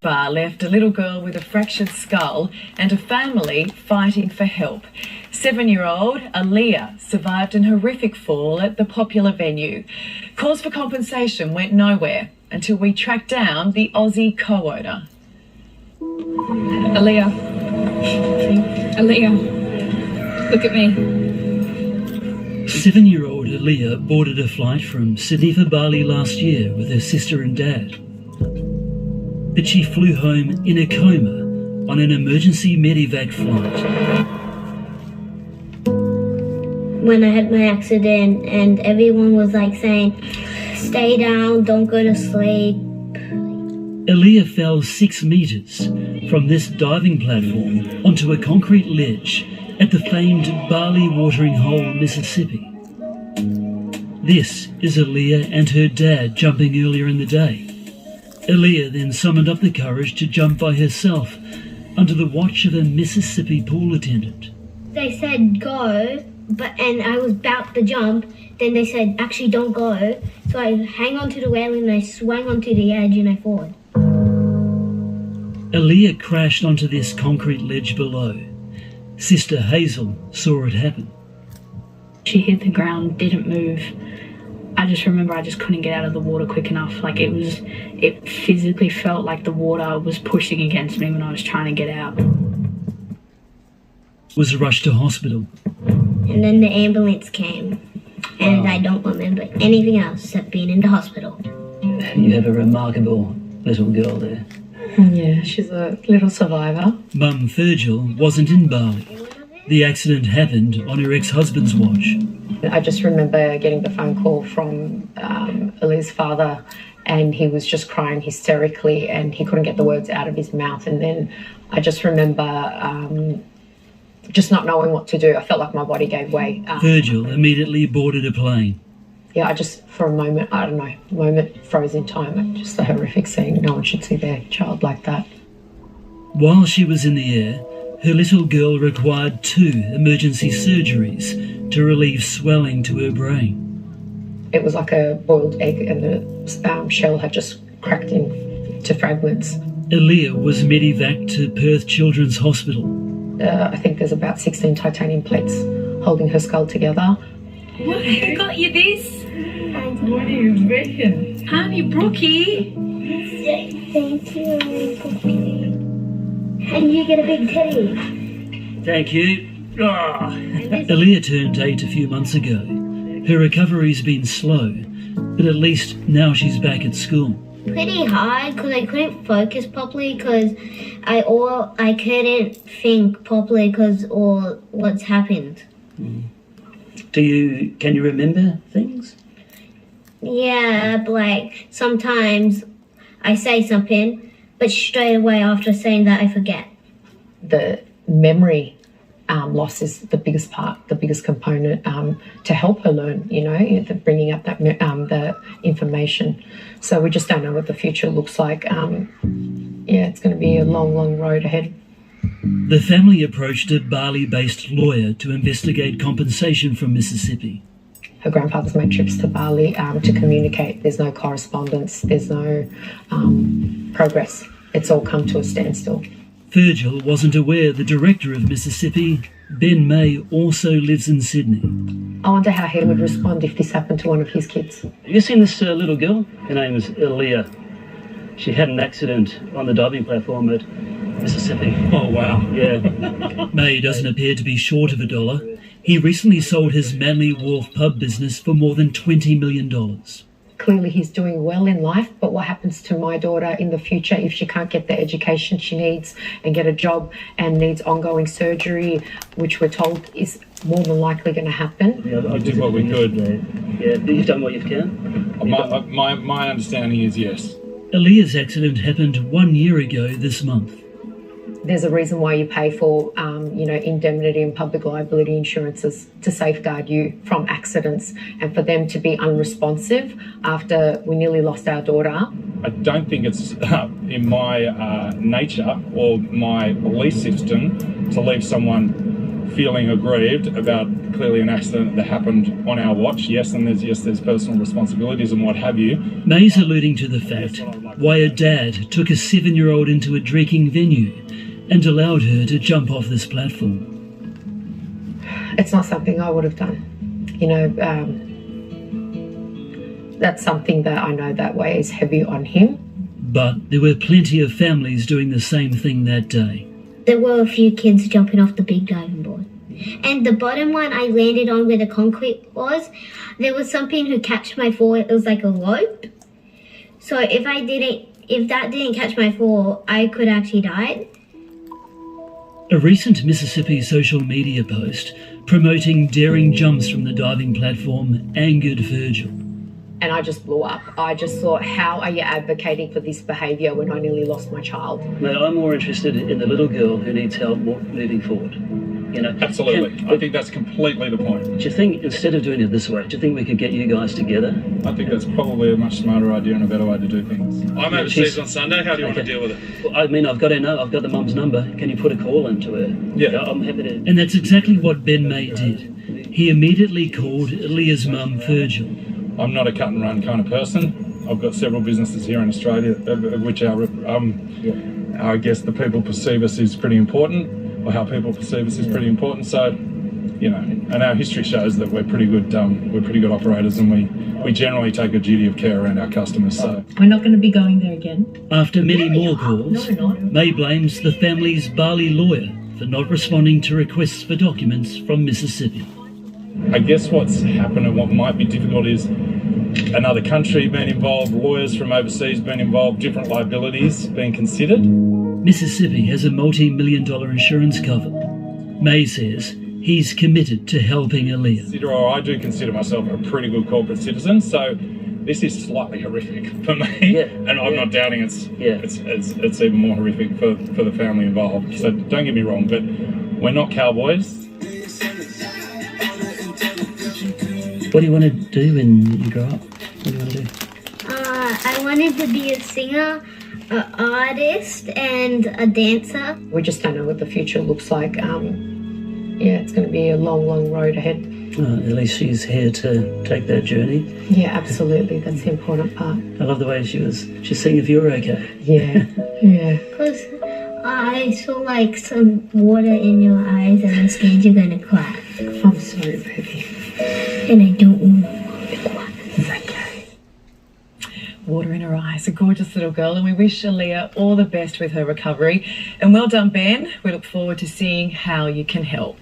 Bar left a little girl with a fractured skull and a family fighting for help. 7-year-old Aaliyah survived an horrific fall at the popular venue. Calls for compensation went nowhere until we tracked down the Aussie co-owner. Aaliyah, look at me. 7-year-old Aaliyah boarded a flight from Sydney for Bali last year with her sister and dad. But she flew home in a coma on an emergency medevac flight. When I had my accident and everyone was like saying, stay down, don't go to sleep. Aaliyah fell 6 metres from this diving platform onto a concrete ledge at the famed Bali watering hole, Mississippi. This is Aaliyah and her dad jumping earlier in the day. Aaliyah then summoned up the courage to jump by herself under the watch of a Mississippi pool attendant. They said go, and I was about to jump. Then they said, actually don't go. So I hang onto the railing and I swung onto the edge and I fallen. Aaliyah crashed onto this concrete ledge below. Sister Hazel saw it happen. She hit the ground, didn't move. I just remember I just couldn't get out of the water quick enough. Like it physically felt like the water was pushing against me when I was trying to get out. Was rushed to hospital. And then the ambulance came. And I don't remember anything else except being in the hospital. You have a remarkable little girl there. Yeah, she's a little survivor. Mum Virgil wasn't in Bali. The accident happened on her ex-husband's watch. I just remember getting the phone call from Aaliyah's father, and he was just crying hysterically and he couldn't get the words out of his mouth. And then I just remember just not knowing what to do. I felt like my body gave way. Virgil immediately boarded a plane. Yeah, I just, for a moment, I don't know, moment froze in time. Just a horrific scene. No one should see their child like that. While she was in the air, her little girl required 2 emergency surgeries to relieve swelling to her brain. It was like a boiled egg and the shell had just cracked into fragments. Aaliyah was medevaced to Perth Children's Hospital. I think there's about 16 titanium plates holding her skull together. What? Who got you this? What do you reckon? Honey, Brookie. Thank you. And you get a big teddy. Thank you. Aaliyah turned 8 a few months ago. Her recovery's been slow, but at least now she's back at school. Pretty hard because I couldn't focus properly because I couldn't think properly because all what's happened. Can you remember things? Yeah, but like sometimes I say something, but straight away after saying that I forget. The memory loss is the biggest part, the biggest component to help her learn, bringing up that the information. So we just don't know what the future looks like. It's going to be a long, long road ahead. The family approached a Bali-based lawyer to investigate compensation from Mississippi. Her grandfather's made trips to Bali to communicate. There's no correspondence. There's no progress. It's all come to a standstill. Virgil wasn't aware the director of Mississippi, Ben May, also lives in Sydney. I wonder how he would respond if this happened to one of his kids. Have you seen this little girl? Her name is Aaliyah. She had an accident on the diving platform at Mississippi. Oh, wow. Yeah. May doesn't appear to be short of a dollar. He recently sold his Manly Wharf pub business for more than $20 million. Clearly he's doing well in life, but what happens to my daughter in the future if she can't get the education she needs and get a job and needs ongoing surgery, which we're told is more than likely going to happen? Yeah, I did what we could. Yeah, you've done what you can. My understanding is yes. Aaliyah's accident happened 1 year ago this month. There's a reason why you pay for, indemnity and public liability insurances to safeguard you from accidents, and for them to be unresponsive after we nearly lost our daughter. I don't think it's in my nature or my belief system to leave someone feeling aggrieved about clearly an accident that happened on our watch, yes, and there's personal responsibilities and what have you. May's alluding to the fact why a dad took a 7-year-old into a drinking venue and allowed her to jump off this platform. It's not something I would have done. You know, that's something that I know that weighs heavy on him. But there were plenty of families doing the same thing that day. There were a few kids jumping off the big diving board. And the bottom one I landed on where the concrete was, there was something who catch my fall. It was like a rope. So if that didn't catch my fall, I could actually die. A recent Mississippi social media post promoting daring jumps from the diving platform angered Virgil. And I just blew up. I just thought, how are you advocating for this behaviour when I nearly lost my child? Mate, I'm more interested in the little girl who needs help moving forward. You know, Absolutely. I think that's completely the point. Do you think, instead of doing it this way, do you think we could get you guys together? I think that's probably a much smarter idea and a better way to do things. I'm overseas on Sunday. How do you want to deal with it? Well, I mean, I've got the mum's number. Can you put a call into her? Yeah. I'm happy to. And that's exactly what Ben May did. He immediately called Leah's mum, Virgil. I'm not a cut and run kind of person. I've got several businesses here in Australia, of which I guess the people perceive us is pretty important, or how people perceive us is pretty important. So, you know, and our history shows that we're pretty good operators, and we generally take a duty of care around our customers. So we're not going to be going there again. After many more calls, May blames the family's Bali lawyer for not responding to requests for documents from Mississippi. I guess what's happened and what might be difficult is another country being involved, lawyers from overseas being involved, different liabilities being considered. Mississippi has a multi-million-dollar insurance cover. May says he's committed to helping Aaliyah. I do consider myself a pretty good corporate citizen, so this is slightly horrific for me. Yeah. And I'm not doubting it's even more horrific for the family involved. So don't get me wrong, but we're not cowboys. What do you want to do when you grow up? What do you want to do? I wanted to be a singer, an artist, and a dancer. We just don't know what the future looks like. It's going to be a long, long road ahead. At least she's here to take that journey. Yeah, absolutely. That's the important part. I love the way she's seeing if you're okay. Yeah, yeah. Because I saw like some water in your eyes and I'm scared you're going to cry. I'm sorry, baby. And I don't want to cry. It's okay. Water in her eyes, a gorgeous little girl, and we wish Aaliyah all the best with her recovery. And well done, Ben. We look forward to seeing how you can help.